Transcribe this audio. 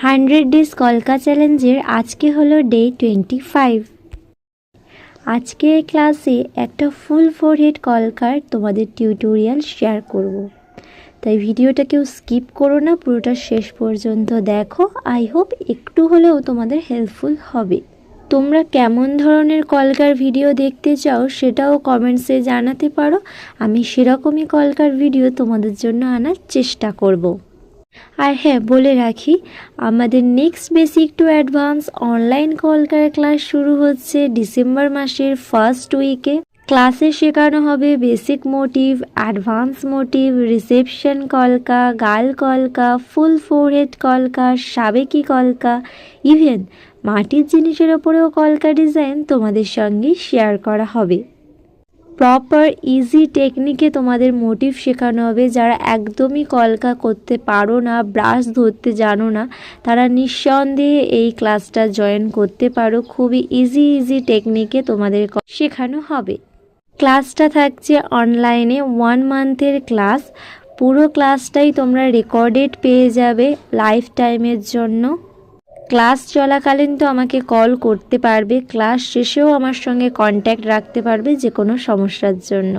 100 days কলকা চ্যালেঞ্জের আজকে হলো ডে 25। আজকে ক্লাসে একটা ফুল ফোরহেড কলকার তোমাদের টিউটোরিয়াল শেয়ার করব। তাই ভিডিওটা কেউ স্কিপ করো না, পুরোটা শেষ পর্যন্ত দেখো। আই হোপ একটু হলেও তোমাদের হেল্পফুল হবে। তোমরা কেমন ধরনের কলকার ভিডিও দেখতে চাও সেটাও কমেন্টসে জানাতে পারো। আমি সেরকমই কলকার ভিডিও তোমাদের জন্য আনার চেষ্টা করব। আর হ্যাঁ, বলে রাখি, আমাদের next basic to advance online কলকার ক্লাস শুরু হচ্ছে ডিসেম্বর মাসের ফার্স্ট উইকে। ক্লাসে শেখানো হবে basic motif, advance motif, reception কলকা, গাল কলকা, ফুল ফোরহেড কলকা, সাবেকি কলকা, ইভেন মাটির জিনিসের ওপরেও কলকা ডিজাইন তোমাদের সঙ্গে শেয়ার করা হবে। প্রপার ইজি টেকনিকে তোমাদের মোটিভ শেখানো হবে। যারা একদমই কলকা করতে পারো না, ব্রাশ ধরতে জানো না, তারা নিঃসন্দেহে এই ক্লাসটা জয়েন করতে পারো। খুবই ইজি টেকনিকে তোমাদের শেখানো হবে। ক্লাসটা থাকছে অনলাইনে 1 মান্থের ক্লাস। পুরো ক্লাসটাই তোমরা রেকর্ডেড পেয়ে যাবে লাইফ টাইমের জন্য। ক্লাস চলাকালীন তো আমাকে কল করতে পারবে, ক্লাস শেষেও আমার সঙ্গে কন্ট্যাক্ট রাখতে পারবে যে কোনো সমস্যার জন্য।